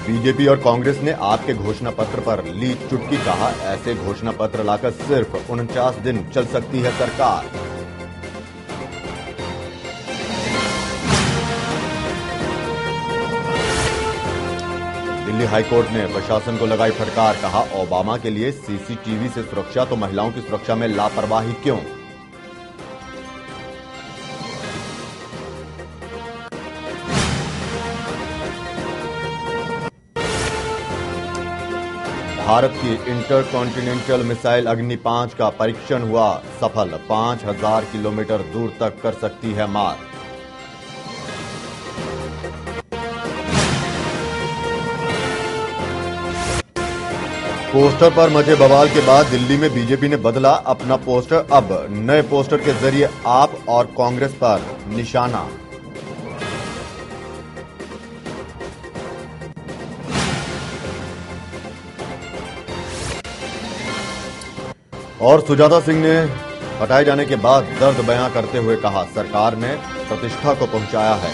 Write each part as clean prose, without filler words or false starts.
BJP और कांग्रेस ने आपके घोषणा पत्र पर ली चुटकी। कहा, ऐसे घोषणा पत्र लाकर सिर्फ 49 दिन चल सकती है सरकार। दिल्ली हाईकोर्ट ने प्रशासन को लगाई फटकार। कहा, ओबामा के लिए सीसीटीवी से सुरक्षा तो महिलाओं की सुरक्षा में लापरवाही क्यों? भारत की इंटरकॉन्टिनेंटल मिसाइल अग्नि 5 का परीक्षण हुआ सफल। 5000 किलोमीटर दूर तक कर सकती है मार। पोस्टर पर मचे बवाल के बाद दिल्ली में बीजेपी ने बदला अपना पोस्टर। अब नए पोस्टर के जरिए आप और कांग्रेस पर निशाना। और सुजाता सिंह ने हटाए जाने के बाद दर्द बयां करते हुए कहा, सरकार ने प्रतिष्ठा को पहुंचाया है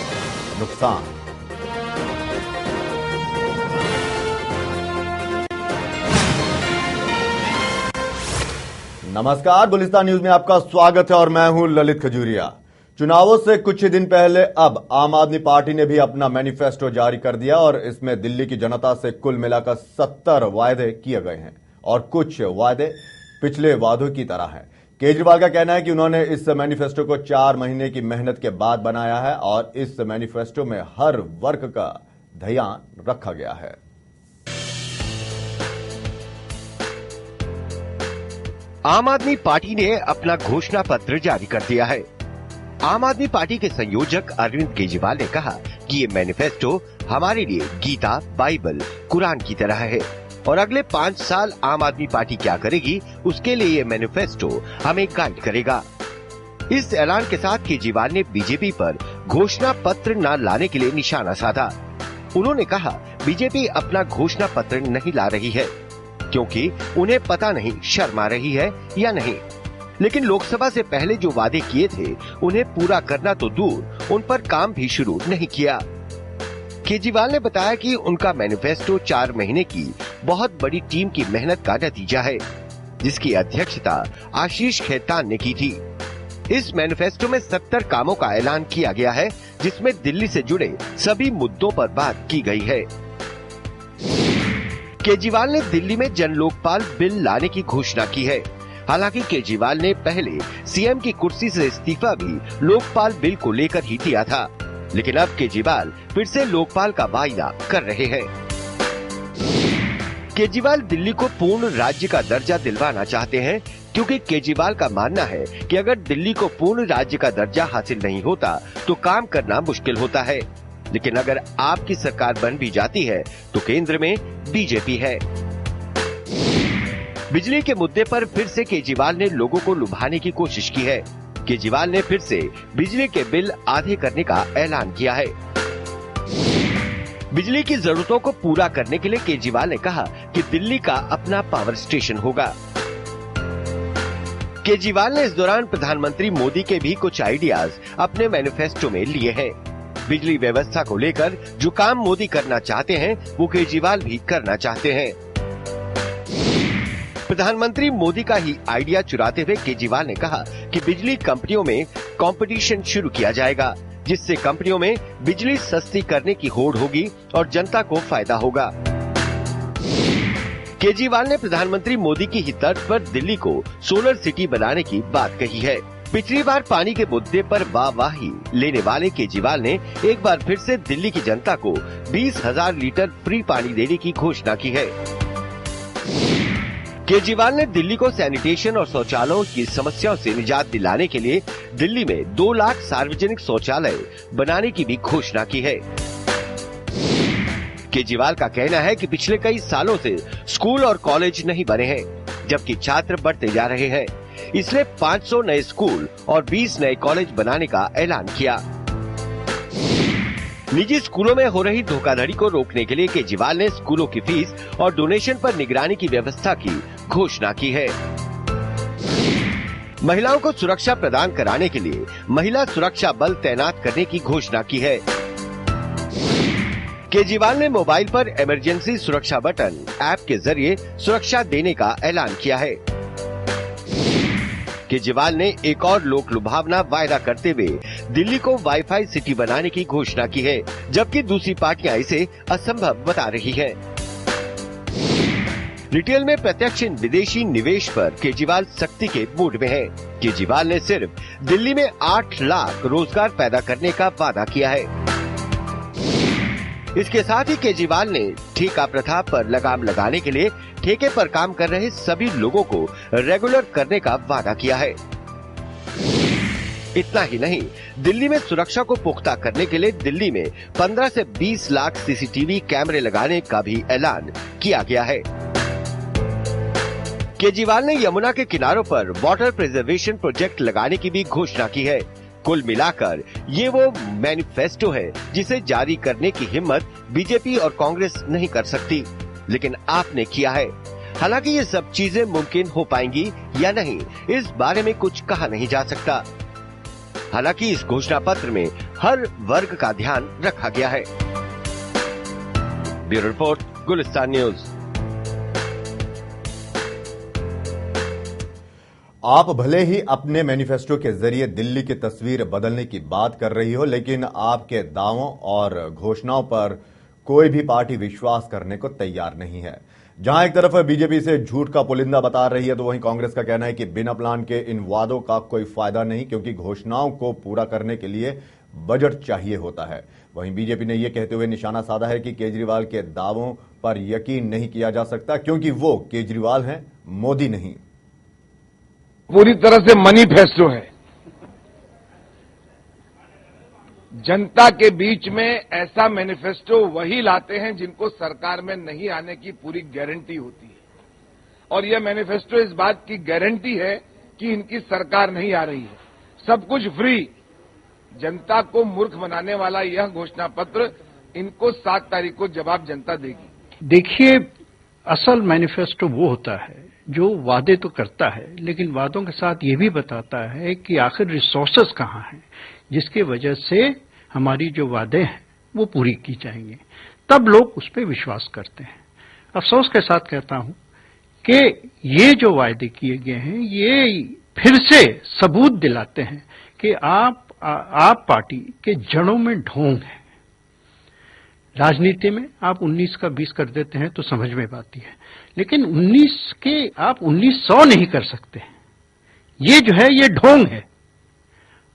नुकसान। नमस्कार, गुलिस्तान न्यूज में आपका स्वागत है और मैं हूं ललित खजूरिया। चुनावों से कुछ ही दिन पहले अब आम आदमी पार्टी ने भी अपना मैनिफेस्टो जारी कर दिया और इसमें दिल्ली की जनता से कुल मिलाकर 70 वायदे किए गए हैं और कुछ वायदे पिछले वादों की तरह है। केजरीवाल का कहना है कि उन्होंने इस मैनिफेस्टो को 4 महीने की मेहनत के बाद बनाया है और इस मैनिफेस्टो में हर वर्ग का ध्यान रखा गया है। आम आदमी पार्टी ने अपना घोषणा पत्र जारी कर दिया है। आम आदमी पार्टी के संयोजक अरविंद केजरीवाल ने कहा कि ये मैनिफेस्टो हमारे लिए गीता, बाइबल, कुरान की तरह है और अगले 5 साल आम आदमी पार्टी क्या करेगी उसके लिए ये मैनिफेस्टो हमें गाइड करेगा। इस ऐलान के साथ केजरीवाल ने बीजेपी पर घोषणा पत्र न लाने के लिए निशाना साधा। उन्होंने कहा, बीजेपी अपना घोषणा पत्र नहीं ला रही है क्योंकि उन्हें पता नहीं शर्म आ रही है या नहीं, लेकिन लोकसभा से पहले जो वादे किए थे उन्हें पूरा करना तो दूर, उन पर काम भी शुरू नहीं किया। केजरीवाल ने बताया कि उनका मैनिफेस्टो 4 महीने की बहुत बड़ी टीम की मेहनत का नतीजा है, जिसकी अध्यक्षता आशीष खेतान ने की थी। इस मैनिफेस्टो में 70 कामों का ऐलान किया गया है, जिसमें दिल्ली से जुड़े सभी मुद्दों पर बात की गई है। केजरीवाल ने दिल्ली में जन लोकपाल बिल लाने की घोषणा की है। हालांकि केजरीवाल ने पहले सीएम की कुर्सी से इस्तीफा भी लोकपाल बिल को लेकर ही दिया था, लेकिन अब केजरीवाल फिर से लोकपाल का वायदा कर रहे हैं। केजरीवाल दिल्ली को पूर्ण राज्य का दर्जा दिलवाना चाहते हैं क्योंकि केजरीवाल का मानना है कि अगर दिल्ली को पूर्ण राज्य का दर्जा हासिल नहीं होता तो काम करना मुश्किल होता है, लेकिन अगर आपकी सरकार बन भी जाती है तो केंद्र में बीजेपी है। बिजली के मुद्दे पर फिर से केजरीवाल ने लोगों को लुभाने की कोशिश की है। केजरीवाल ने फिर से बिजली के बिल आधे करने का ऐलान किया है। बिजली की जरूरतों को पूरा करने के लिए केजरीवाल ने कहा कि दिल्ली का अपना पावर स्टेशन होगा। केजरीवाल ने इस दौरान प्रधानमंत्री मोदी के भी कुछ आइडियाज अपने मैनिफेस्टो में लिए हैं। बिजली व्यवस्था को लेकर जो काम मोदी करना चाहते हैं वो केजरीवाल भी करना चाहते हैं। प्रधानमंत्री मोदी का ही आइडिया चुराते हुए केजरीवाल ने कहा कि बिजली कंपनियों में कंपटीशन शुरू किया जाएगा, जिससे कंपनियों में बिजली सस्ती करने की होड़ होगी और जनता को फायदा होगा। केजरीवाल ने प्रधानमंत्री मोदी की ही तर्ज पर दिल्ली को सोलर सिटी बनाने की बात कही है। पिछली बार पानी के मुद्दे पर वाहवाही लेने वाले केजरीवाल ने एक बार फिर से दिल्ली की जनता को 20,000 लीटर फ्री पानी देने की घोषणा की है। केजरीवाल ने दिल्ली को सैनिटेशन और शौचालयों की समस्याओं से निजात दिलाने के लिए दिल्ली में 2 लाख सार्वजनिक शौचालय बनाने की भी घोषणा की है। केजरीवाल का कहना है कि पिछले कई सालों से स्कूल और कॉलेज नहीं बने हैं, जबकि छात्र बढ़ते जा रहे हैं, इसलिए 500 नए स्कूल और 20 नए कॉलेज बनाने का ऐलान किया। निजी स्कूलों में हो रही धोखाधड़ी को रोकने के लिए केजरीवाल ने स्कूलों की फीस और डोनेशन पर निगरानी की व्यवस्था की घोषणा की है। महिलाओं को सुरक्षा प्रदान कराने के लिए महिला सुरक्षा बल तैनात करने की घोषणा की है। केजरीवाल ने मोबाइल पर इमरजेंसी सुरक्षा बटन ऐप के जरिए सुरक्षा देने का ऐलान किया है। केजरीवाल ने एक और लोक लुभावना वायदा करते हुए दिल्ली को वाईफाई सिटी बनाने की घोषणा की है, जबकि दूसरी पार्टियां इसे असंभव बता रही हैं। रिटेल में प्रत्यक्ष विदेशी निवेश पर केजरीवाल सख्ती के मूड में है। केजरीवाल ने सिर्फ दिल्ली में 8 लाख रोजगार पैदा करने का वादा किया है। इसके साथ ही केजरीवाल ने ठेका प्रथा पर लगाम लगाने के लिए ठेके पर काम कर रहे सभी लोगों को रेगुलर करने का वादा किया है। इतना ही नहीं, दिल्ली में सुरक्षा को पुख्ता करने के लिए दिल्ली में 15 से 20 लाख सीसीटीवी कैमरे लगाने का भी ऐलान किया गया है। केजरीवाल ने यमुना के किनारों पर वाटर प्रिजर्वेशन प्रोजेक्ट लगाने की भी घोषणा की है। कुल मिलाकर ये वो मैनिफेस्टो है जिसे जारी करने की हिम्मत बीजेपी और कांग्रेस नहीं कर सकती, लेकिन आपने किया है। हालांकि ये सब चीजें मुमकिन हो पाएंगी या नहीं, इस बारे में कुछ कहा नहीं जा सकता। हालांकि इस घोषणा पत्र में हर वर्ग का ध्यान रखा गया है। Bureau report, Gulistan news. आप भले ही अपने मैनिफेस्टो के जरिए दिल्ली की तस्वीर बदलने की बात कर रही हो, लेकिन आपके दावों और घोषणाओं पर कोई भी पार्टी विश्वास करने को तैयार नहीं है। जहां एक तरफ बीजेपी से झूठ का पुलिंदा बता रही है, तो वहीं कांग्रेस का कहना है कि बिना प्लान के इन वादों का कोई फायदा नहीं, क्योंकि घोषणाओं को पूरा करने के लिए बजट चाहिए होता है। वहीं बीजेपी ने यह कहते हुए निशाना साधा है कि केजरीवाल के दावों पर यकीन नहीं किया जा सकता, क्योंकि वो केजरीवाल हैं, मोदी नहीं। पूरी तरह से मैनिफेस्टो है। जनता के बीच में ऐसा मैनिफेस्टो वही लाते हैं जिनको सरकार में नहीं आने की पूरी गारंटी होती है, और यह मैनिफेस्टो इस बात की गारंटी है कि इनकी सरकार नहीं आ रही है। सब कुछ फ्री। जनता को मूर्ख बनाने वाला यह घोषणा पत्र, इनको 7 तारीख को जवाब जनता देगी। देखिए, असल मैनिफेस्टो वो होता है जो वादे तो करता है, लेकिन वादों के साथ ये भी बताता है कि आखिर रिसोर्सेस कहाँ हैं, जिसकी वजह से हमारी जो वादे हैं वो पूरी की जाएंगी। तब लोग उस पर विश्वास करते हैं। अफसोस के साथ कहता हूं कि ये जो वायदे किए गए हैं, ये फिर से सबूत दिलाते हैं कि आप पार्टी के जड़ों में ढोंग है। राजनीति में आप 19 का 20 कर देते हैं तो समझ में आती है, लेकिन 19 के आप 1900 नहीं कर सकते। ये जो है ये ढोंग है।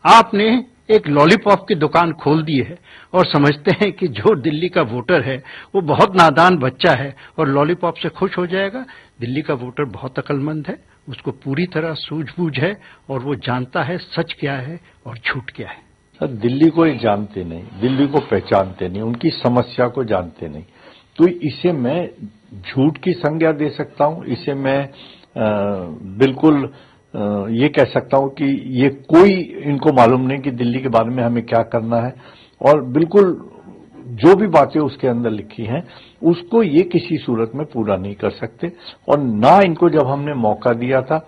आपने एक लॉलीपॉप की दुकान खोल दी है और समझते हैं कि जो दिल्ली का वोटर है वो बहुत नादान बच्चा है और लॉलीपॉप से खुश हो जाएगा। दिल्ली का वोटर बहुत अक्लमंद है, उसको पूरी तरह सूझबूझ है और वो जानता है सच क्या है और झूठ क्या है। सर, दिल्ली को ये जानते नहीं, दिल्ली को पहचानते नहीं, उनकी समस्या को जानते नहीं, तो इसे मैं झूठ की संज्ञा दे सकता हूं। इसे मैं बिल्कुल ये कह सकता हूं कि ये कोई इनको मालूम नहीं कि दिल्ली के बारे में हमें क्या करना है, और बिल्कुल जो भी बातें उसके अंदर लिखी हैं उसको ये किसी सूरत में पूरा नहीं कर सकते। और ना इनको जब हमने मौका दिया था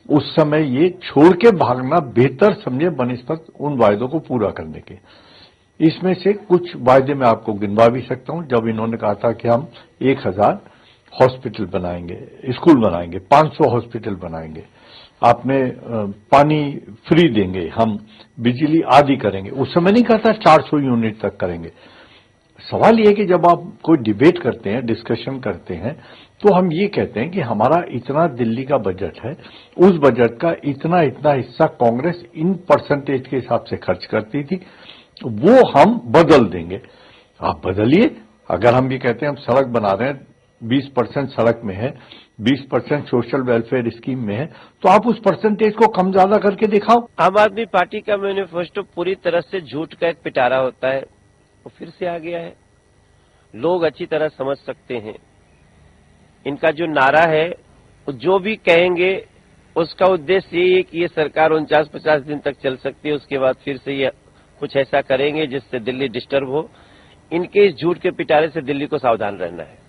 उस समय ये छोड़ के भागना बेहतर समझे बनिस्बत उन वायदों को पूरा करने के। इसमें से कुछ वायदे मैं आपको गिनवा भी सकता हूं। जब इन्होंने कहा था कि हम 1000 हॉस्पिटल बनाएंगे, स्कूल बनाएंगे, 500 हॉस्पिटल बनाएंगे, आपने पानी फ्री देंगे, हम बिजली आदि करेंगे, उस समय नहीं कहा था 400 यूनिट तक करेंगे। सवाल यह है कि जब आप कोई डिबेट करते हैं, डिस्कशन करते हैं, तो हम ये कहते हैं कि हमारा इतना दिल्ली का बजट है, उस बजट का इतना इतना हिस्सा कांग्रेस इन परसेंटेज के हिसाब से खर्च करती थी, वो हम बदल देंगे। आप बदलिए। अगर हम ये कहते हैं हम सड़क बना रहे हैं, 20% सड़क में है, 20% सोशल वेलफेयर स्कीम में है, तो आप उस परसेंटेज को कम ज्यादा करके दिखाओ। आम आदमी पार्टी का मैनिफेस्टो पूरी तरह से झूठ का एक पिटारा होता है, वो फिर से आ गया है। लोग अच्छी तरह समझ सकते हैं। इनका जो नारा है, जो भी कहेंगे उसका उद्देश्य यही है कि ये सरकार 49-50 दिन तक चल सकती है, उसके बाद फिर से ये कुछ ऐसा करेंगे जिससे दिल्ली डिस्टर्ब हो। इनके इस झूठ के पिटारे से दिल्ली को सावधान रहना है।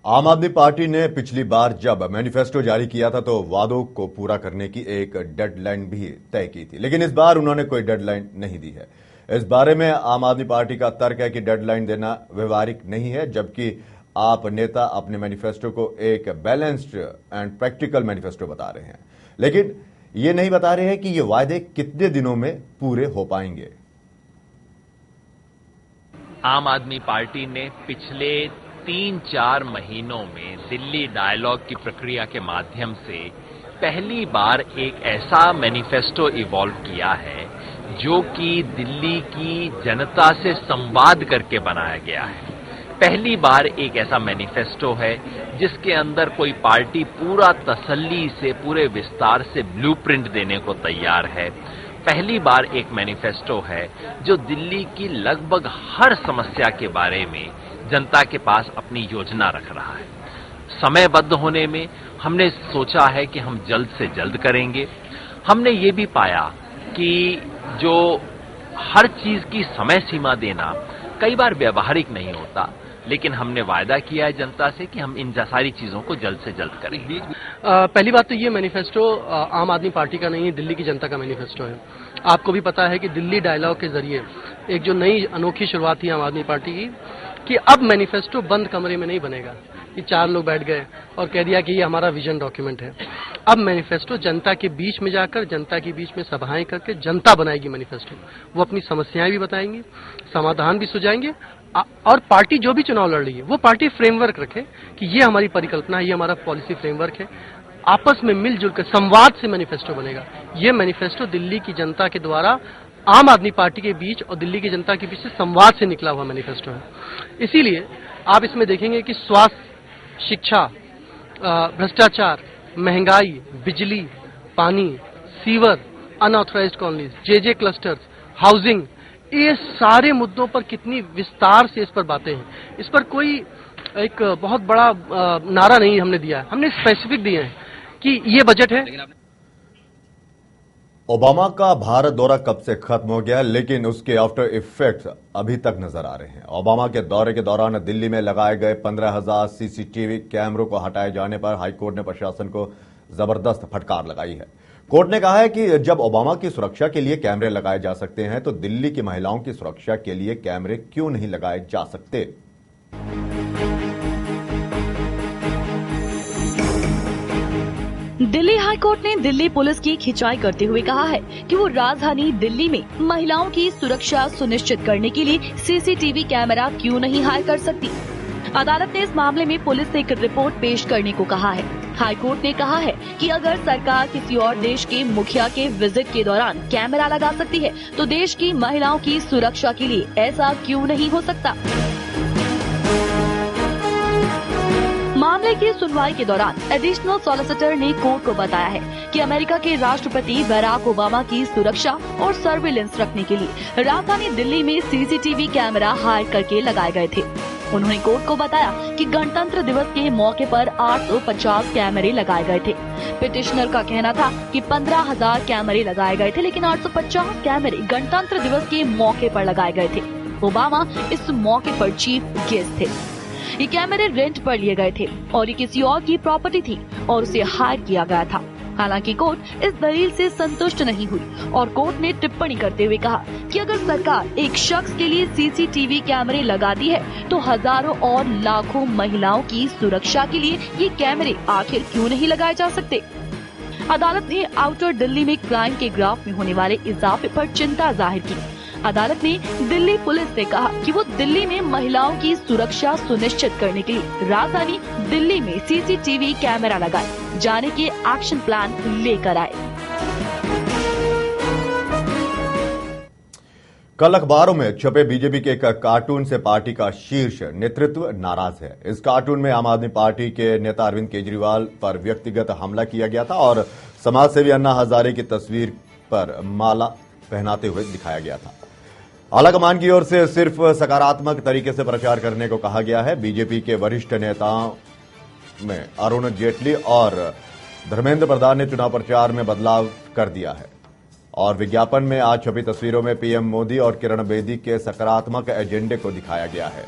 आम आदमी पार्टी ने पिछली बार जब मैनिफेस्टो जारी किया था तो वादों को पूरा करने की एक डेडलाइन भी तय की थी, लेकिन इस बार उन्होंने कोई डेडलाइन नहीं दी है। इस बारे में आम आदमी पार्टी का तर्क है कि डेडलाइन देना व्यवहारिक नहीं है, जबकि आप नेता अपने मैनिफेस्टो को एक बैलेंस्ड एंड प्रैक्टिकल मैनिफेस्टो बता रहे हैं, लेकिन ये नहीं बता रहे हैं कि ये वायदे कितने दिनों में पूरे हो पाएंगे। आम आदमी पार्टी ने पिछले 3-4 महीनों में दिल्ली डायलॉग की प्रक्रिया के माध्यम से पहली बार एक ऐसा मैनिफेस्टो इवॉल्व किया है जो कि दिल्ली की जनता से संवाद करके बनाया गया है। पहली बार एक ऐसा मैनिफेस्टो है जिसके अंदर कोई पार्टी पूरा तसल्ली से, पूरे विस्तार से ब्लूप्रिंट देने को तैयार है। पहली बार एक मैनिफेस्टो है जो दिल्ली की लगभग हर समस्या के बारे में जनता के पास अपनी योजना रख रहा है। समयबद्ध होने में हमने सोचा है कि हम जल्द से जल्द करेंगे। हमने ये भी पाया कि जो हर चीज की समय सीमा देना कई बार व्यवहारिक नहीं होता, लेकिन हमने वायदा किया है जनता से कि हम इन सारी चीजों को जल्द से जल्द करेंगे। पहली बात तो ये मैनिफेस्टो आम आदमी पार्टी का नहीं है, दिल्ली की जनता का मैनिफेस्टो है। आपको भी पता है कि दिल्ली डायलॉग के जरिए एक जो नई अनोखी शुरुआत थी आम आदमी पार्टी की कि अब मैनिफेस्टो बंद कमरे में नहीं बनेगा कि 4 लोग बैठ गए और कह दिया कि ये हमारा विजन डॉक्यूमेंट है। अब मैनिफेस्टो जनता के बीच में जाकर, जनता के बीच में सभाएं करके जनता बनाएगी मैनिफेस्टो। वो अपनी समस्याएं भी बताएंगे, समाधान भी सुझाएंगे, और पार्टी जो भी चुनाव लड़ रही है वो पार्टी फ्रेमवर्क रखे कि ये हमारी परिकल्पना है, ये हमारा पॉलिसी फ्रेमवर्क है। आपस में मिलजुल कर संवाद से मैनिफेस्टो बनेगा। ये मैनिफेस्टो दिल्ली की जनता के द्वारा आम आदमी पार्टी के बीच और दिल्ली की जनता के बीच से संवाद से निकला हुआ मैनिफेस्टो है। इसीलिए आप इसमें देखेंगे कि स्वास्थ्य, शिक्षा, भ्रष्टाचार, महंगाई, बिजली, पानी, sewer, unauthorised colonies, JJ clusters, housing, ये सारे मुद्दों पर कितनी विस्तार से इस पर बातें हैं। इस पर कोई एक बहुत बड़ा नारा नहीं हमने दिया है, हमने स्पेसिफिक दिए हैं कि ये बजट है। ओबामा का भारत दौरा कब से खत्म हो गया, लेकिन उसके आफ्टर इफेक्ट्स अभी तक नजर आ रहे हैं। ओबामा के दौरे के दौरान दिल्ली में लगाए गए 15,000 सीसीटीवी कैमरों को हटाए जाने पर हाईकोर्ट ने प्रशासन को जबरदस्त फटकार लगाई है। कोर्ट ने कहा है कि जब ओबामा की सुरक्षा के लिए कैमरे लगाए जा सकते हैं तो दिल्ली की महिलाओं की सुरक्षा के लिए कैमरे क्यों नहीं लगाए जा सकते। दिल्ली हाईकोर्ट ने दिल्ली पुलिस की खिंचाई करते हुए कहा है कि वो राजधानी दिल्ली में महिलाओं की सुरक्षा सुनिश्चित करने के लिए सीसीटीवी कैमरा क्यों नहीं हायर कर सकती। अदालत ने इस मामले में पुलिस से एक रिपोर्ट पेश करने को कहा है। हाईकोर्ट ने कहा है कि अगर सरकार किसी और देश के मुखिया के विजिट के दौरान कैमरा लगा सकती है तो देश की महिलाओं की सुरक्षा के लिए ऐसा क्यों नहीं हो सकता। मामले की सुनवाई के दौरान एडिशनल सॉलिसिटर ने कोर्ट को बताया है कि अमेरिका के राष्ट्रपति बराक ओबामा की सुरक्षा और सर्विलेंस रखने के लिए राजधानी दिल्ली में सीसीटीवी कैमरा हायर करके लगाए गए थे। उन्होंने कोर्ट को बताया कि गणतंत्र दिवस के मौके पर 850 कैमरे लगाए गए थे। पिटिशनर का कहना था कि 15,000 कैमरे लगाए गए थे, लेकिन 850 कैमरे गणतंत्र दिवस के मौके पर लगाए गए थे। ओबामा इस मौके पर चीफ गेस्ट थे। ये कैमरे रेंट पर लिए गए थे और ये किसी और की प्रॉपर्टी थी और उसे हायर किया गया था। हालांकि कोर्ट इस दलील से संतुष्ट नहीं हुई और कोर्ट ने टिप्पणी करते हुए कहा कि अगर सरकार एक शख्स के लिए सीसीटीवी कैमरे लगाती है तो हजारों और लाखों महिलाओं की सुरक्षा के लिए ये कैमरे आखिर क्यों नहीं लगाए जा सकते। अदालत ने आउटर दिल्ली में क्राइम के ग्राफ में होने वाले इजाफे पर चिंता जाहिर की। अदालत ने दिल्ली पुलिस से कहा कि वो दिल्ली में महिलाओं की सुरक्षा सुनिश्चित करने के लिए राजधानी दिल्ली में सीसीटीवी कैमरा लगाए जाने के एक्शन प्लान लेकर आए। कल अखबारों में छपे बीजेपी के एक कार्टून से पार्टी का शीर्ष नेतृत्व नाराज है। इस कार्टून में आम आदमी पार्टी के नेता अरविंद केजरीवाल पर व्यक्तिगत हमला किया गया था और समाजसेवी अन्ना हजारे की तस्वीर पर माला पहनाते हुए दिखाया गया था। आलाकमान की ओर से सिर्फ सकारात्मक तरीके से प्रचार करने को कहा गया है। बीजेपी के वरिष्ठ नेताओं में अरुण जेटली और धर्मेंद्र प्रधान ने चुनाव प्रचार में बदलाव कर दिया है और विज्ञापन में आज छपी तस्वीरों में पीएम मोदी और किरण बेदी के सकारात्मक एजेंडे को दिखाया गया है।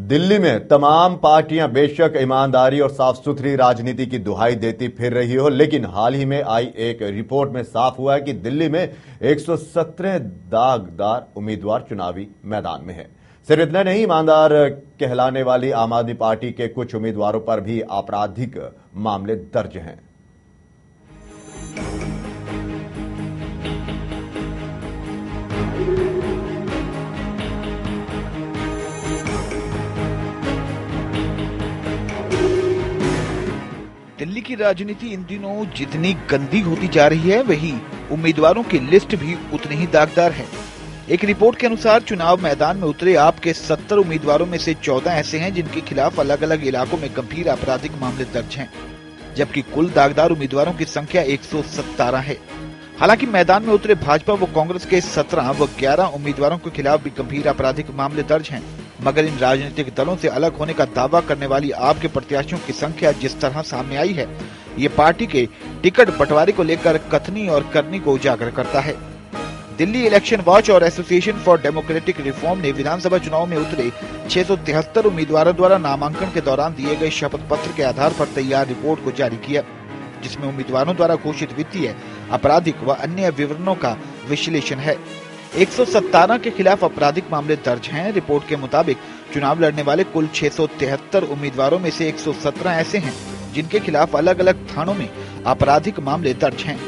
दिल्ली में तमाम पार्टियां बेशक ईमानदारी और साफ सुथरी राजनीति की दुहाई देती फिर रही हो, लेकिन हाल ही में आई एक रिपोर्ट में साफ हुआ है कि दिल्ली में 117 दागदार उम्मीदवार चुनावी मैदान में हैं। सिर्फ इतना नहीं, ईमानदार कहलाने वाली आम आदमी पार्टी के कुछ उम्मीदवारों पर भी आपराधिक मामले दर्ज हैं। दिल्ली की राजनीति इन दिनों जितनी गंदी होती जा रही है, वही उम्मीदवारों की लिस्ट भी उतनी ही दागदार है। एक रिपोर्ट के अनुसार चुनाव मैदान में उतरे आप के 70 उम्मीदवारों में से 14 ऐसे हैं जिनके खिलाफ अलग अलग इलाकों में गंभीर आपराधिक मामले दर्ज हैं, जबकि कुल दागदार उम्मीदवारों की संख्या 117 है। हालांकि मैदान में उतरे भाजपा व कांग्रेस के 17 व 11 उम्मीदवारों के खिलाफ भी गंभीर आपराधिक मामले दर्ज हैं, मगर इन राजनीतिक दलों से अलग होने का दावा करने वाली आप के प्रत्याशियों की संख्या जिस तरह सामने आई है, ये पार्टी के टिकट बंटवारे को लेकर कथनी और करनी को उजागर करता है। दिल्ली इलेक्शन वॉच और एसोसिएशन फॉर डेमोक्रेटिक रिफॉर्म ने विधानसभा चुनाव में उतरे 673 उम्मीदवारों द्वारा नामांकन के दौरान दिए गए शपथ पत्र के आधार पर तैयार रिपोर्ट को जारी किया, जिसमें उम्मीदवारों द्वारा घोषित वित्तीय, आपराधिक व अन्य विवरणों का विश्लेषण है। 117 के खिलाफ आपराधिक मामले दर्ज हैं। रिपोर्ट के मुताबिक चुनाव लड़ने वाले कुल 673 उम्मीदवारों में से 117 ऐसे हैं जिनके खिलाफ अलग अलग थानों में आपराधिक मामले दर्ज हैं।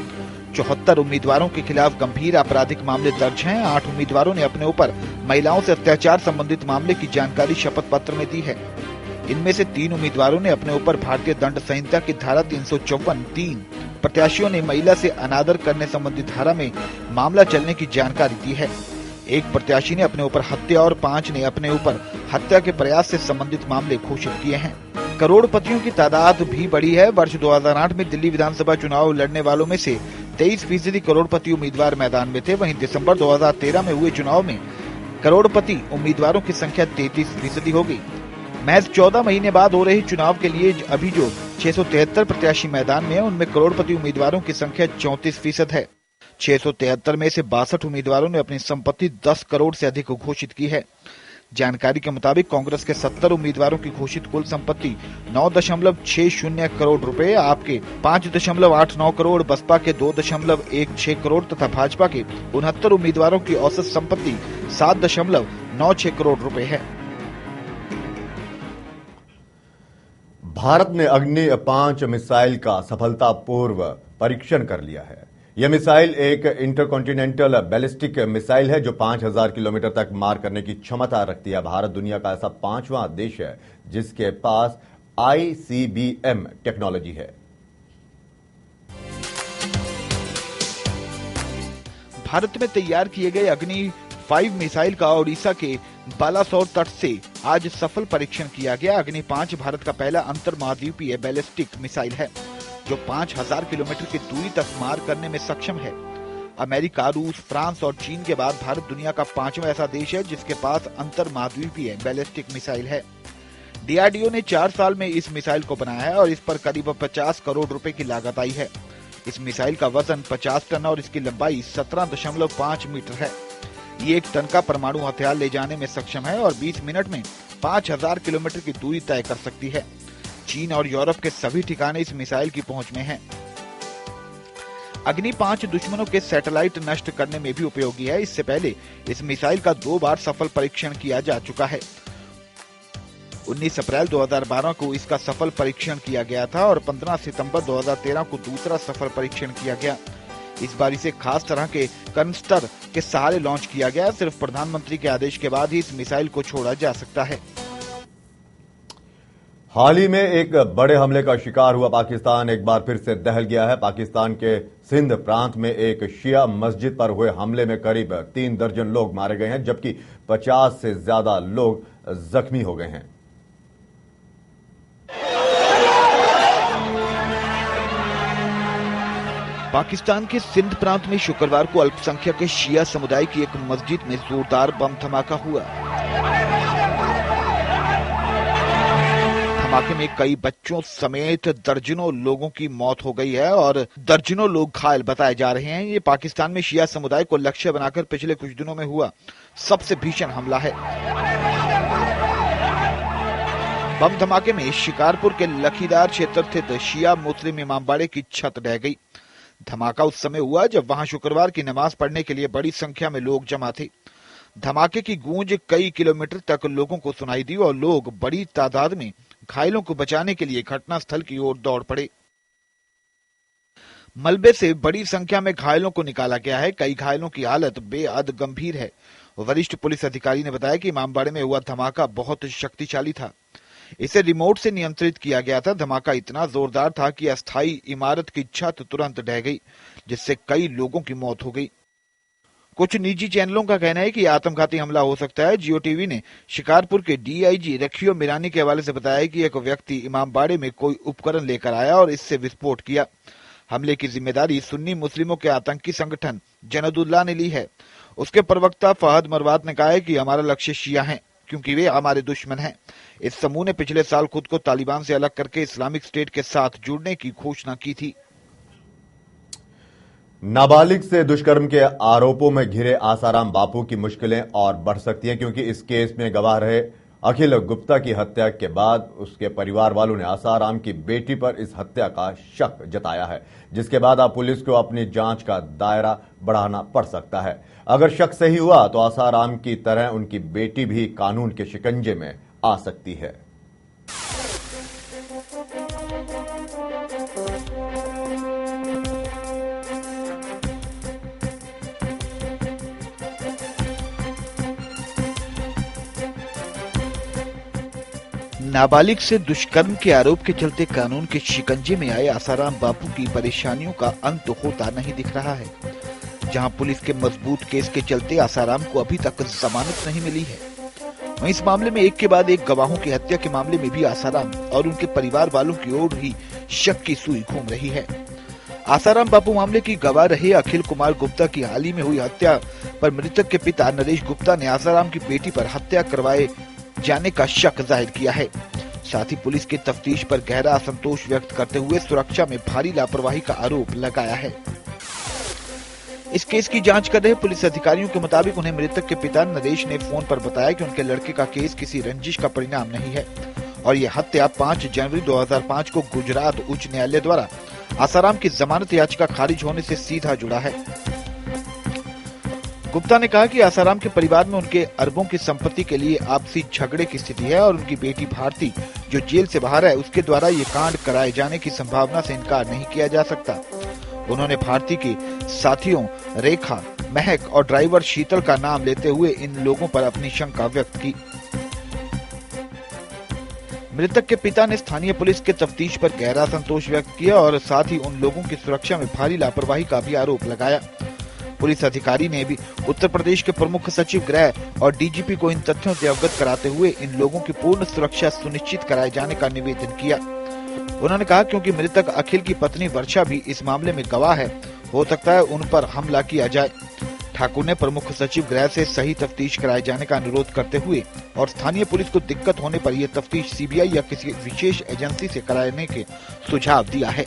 74 उम्मीदवारों के खिलाफ गंभीर आपराधिक मामले दर्ज हैं। 8 उम्मीदवारों ने अपने ऊपर महिलाओं से अत्याचार संबंधित मामले की जानकारी शपथ पत्र में दी है। इनमें से 3 उम्मीदवारों ने अपने ऊपर भारतीय दंड संहिता की धारा 354(3), प्रत्याशियों ने महिला से अनादर करने संबंधी धारा में मामला चलने की जानकारी दी है। एक प्रत्याशी ने अपने ऊपर हत्या और 5 ने अपने ऊपर हत्या के प्रयास से संबंधित मामले घोषित किए हैं। करोड़पतियों की तादाद भी बढ़ी है। वर्ष 2008 में दिल्ली विधानसभा चुनाव लड़ने वालों में से 23% करोड़पति उम्मीदवार मैदान में थे। वहीं दिसंबर 2013 में हुए चुनाव में करोड़पति उम्मीदवारों की संख्या 33% हो गई। महज 14 महीने बाद हो रही चुनाव के लिए अभी जो 673 प्रत्याशी मैदान में है, उनमें करोड़पति उम्मीदवारों की संख्या 34% है। 673 में से 62 उम्मीदवारों ने अपनी संपत्ति 10 करोड़ से अधिक घोषित की है। जानकारी के मुताबिक कांग्रेस के 70 उम्मीदवारों की घोषित कुल संपत्ति 9.60 करोड़ रुपए, आपके 5.89 करोड़, बसपा के 2.16 करोड़ तथा भाजपा के 69 उम्मीदवारों की औसत संपत्ति 7.96 करोड़ रुपए है। भारत ने अग्नि 5 मिसाइल का सफलतापूर्व परीक्षण कर लिया है। यह मिसाइल एक इंटरकॉन्टिनेंटल बैलिस्टिक मिसाइल है जो 5000 किलोमीटर तक मार करने की क्षमता रखती है। भारत दुनिया का ऐसा 5वां देश है जिसके पास ICBM टेक्नोलॉजी है। भारत में तैयार किए गए अग्नि 5 मिसाइल का ओडिशा के बालासोर तट से आज सफल परीक्षण किया गया। अग्नि 5 भारत का पहला अंतर्महाद्वीपीय बैलिस्टिक मिसाइल है जो 5000 किलोमीटर की दूरी तक मार करने में सक्षम है। अमेरिका, रूस, फ्रांस और चीन के बाद भारत दुनिया का 5वां ऐसा देश है जिसके पास अंतर्महाद्वीपीय बैलिस्टिक मिसाइल है। DRDO ने 4 साल में इस मिसाइल को बनाया है और इस पर करीब 50 करोड़ रुपए की लागत आई है। इस मिसाइल का वजन 50 टन और इसकी लंबाई 17.5 मीटर है। ये 1 टन का परमाणु हथियार ले जाने में सक्षम है और 20 मिनट में 5000 किलोमीटर की दूरी तय कर सकती है। चीन और यूरोप के सभी ठिकाने इस मिसाइल की पहुंच में हैं। अग्नि 5 दुश्मनों के सैटेलाइट नष्ट करने में भी उपयोगी है। इससे पहले इस मिसाइल का 2 बार सफल परीक्षण किया जा चुका है। 19 अप्रैल 2012 को इसका सफल परीक्षण किया गया था और 15 सितंबर 2013 को दूसरा सफल परीक्षण किया गया। इस बार इसे खास तरह के कनस्टर के सहारे लॉन्च किया गया। सिर्फ प्रधानमंत्री के आदेश के बाद ही इस मिसाइल को छोड़ा जा सकता है। हाल ही में एक बड़े हमले का शिकार हुआ पाकिस्तान एक बार फिर से दहल गया है। पाकिस्तान के सिंध प्रांत में एक शिया मस्जिद पर हुए हमले में करीब 3 दर्जन लोग मारे गए हैं जबकि 50 से ज्यादा लोग जख्मी हो गए हैं। पाकिस्तान के सिंध प्रांत में शुक्रवार को अल्पसंख्यक शिया समुदाय की एक मस्जिद में जोरदार बम धमाका हुआ। धमाके में कई बच्चों समेत दर्जनों लोगों की मौत हो गई है और दर्जनों लोग घायल बताए जा रहे हैं। ये पाकिस्तान में शिया समुदाय को लक्ष्य बनाकर पिछले कुछ दिनों में हुआ सबसे भीषण हमला है। बम धमाके में शिकारपुर के लखीदार क्षेत्र स्थित शिया मुस्लिम इमामबाड़े की छत ढह गई। धमाका उस समय हुआ जब वहां शुक्रवार की नमाज पढ़ने के लिए बड़ी संख्या में लोग जमा थे। धमाके की गूंज कई किलोमीटर तक लोगों को सुनाई दी और लोग बड़ी तादाद में घायलों को बचाने के लिए घटनास्थल की ओर दौड़ पड़े। मलबे से बड़ी संख्या में घायलों को निकाला गया है। कई घायलों की हालत बेहद गंभीर है। वरिष्ठ पुलिस अधिकारी ने बताया कि इमामबाड़े में हुआ धमाका बहुत शक्तिशाली था। इसे रिमोट से नियंत्रित किया गया था। धमाका इतना जोरदार था कि अस्थायी इमारत की छत तुरंत ढह गई, जिससे कई लोगों की मौत हो गई। कुछ निजी चैनलों का कहना है कि आत्मघाती हमला हो सकता है। जियो टीवी ने शिकारपुर के डीआईजी रखियो मिरानी के हवाले से बताया कि एक व्यक्ति इमामबाड़े में कोई उपकरण लेकर आया और इससे विस्फोट किया। हमले की जिम्मेदारी सुन्नी मुस्लिमों के आतंकी संगठन जन्नतुल्लाह ने ली है। उसके प्रवक्ता फहद मरवात ने कहा है कि हमारा लक्ष्य शिया है, क्योंकि वे हमारे दुश्मन हैं। इस समूह ने पिछले साल खुद को तालिबान से अलग करके इस्लामिक स्टेट के साथ जुड़ने की घोषणा की थी। नाबालिग से दुष्कर्म के आरोपों में घिरे आसाराम बापू की मुश्किलें और बढ़ सकती हैं, क्योंकि इस केस में गवाह रहे अखिल गुप्ता की हत्या के बाद उसके परिवार वालों ने आसाराम की बेटी पर इस हत्या का शक जताया है, जिसके बाद अब पुलिस को अपनी जांच का दायरा बढ़ाना पड़ सकता है। अगर शक सही हुआ तो आसाराम की तरह उनकी बेटी भी कानून के शिकंजे में आ सकती है। नाबालिग से दुष्कर्म के आरोप के चलते कानून के शिकंजे में आए आसाराम बापू की परेशानियों का अंत होता नहीं दिख रहा है। जहां पुलिस के मजबूत केस के चलते आसाराम को अभी तक जमानत नहीं मिली है, वहीं इस मामले में एक के बाद एक गवाहों की हत्या के मामले में भी आसाराम और उनके परिवार वालों की ओर ही शक की सुई घूम रही है। आसाराम बापू मामले की गवाह रहे अखिल कुमार गुप्ता की हाल ही में हुई हत्या पर मृतक के पिता नरेश गुप्ता ने आसाराम की बेटी पर हत्या करवाए जाने का शक जाहिर किया है। साथ ही पुलिस की तफ्तीश पर गहरा असंतोष व्यक्त करते हुए सुरक्षा में भारी लापरवाही का आरोप लगाया है। इस केस की जांच कर रहे पुलिस अधिकारियों के मुताबिक उन्हें मृतक के पिता नरेश ने फोन पर बताया कि उनके लड़के का केस किसी रंजिश का परिणाम नहीं है और ये हत्या 5 जनवरी 2005 को गुजरात उच्च न्यायालय द्वारा आसाराम की जमानत याचिका खारिज होने से सीधा जुड़ा है। गुप्ता ने कहा कि आसाराम के परिवार में उनके अरबों की संपत्ति के लिए आपसी झगड़े की स्थिति है और उनकी बेटी भारती जो जेल से बाहर है उसके द्वारा ये कांड कराए जाने की संभावना से इनकार नहीं किया जा सकता। उन्होंने भारती के साथियों रेखा, महक और ड्राइवर शीतल का नाम लेते हुए इन लोगों पर अपनी शंका व्यक्त की। मृतक के पिता ने स्थानीय पुलिस के तफ्तीश पर गहरा संतोष व्यक्त किया और साथ ही उन लोगों की सुरक्षा में भारी लापरवाही का भी आरोप लगाया। पुलिस अधिकारी ने भी उत्तर प्रदेश के प्रमुख सचिव गृह और डीजीपी को इन तथ्यों से अवगत कराते हुए इन लोगों की पूर्ण सुरक्षा सुनिश्चित कराए जाने का निवेदन किया। उन्होंने कहा क्योंकि मृतक अखिल की पत्नी वर्षा भी इस मामले में गवाह है, हो सकता है उन पर हमला किया जाए। ठाकुर ने प्रमुख सचिव गृह से सही तफ्तीश कराए जाने का अनुरोध करते हुए और स्थानीय पुलिस को दिक्कत होने पर यह तफ्तीश सीबीआई या किसी विशेष एजेंसी से कराने के सुझाव दिया है।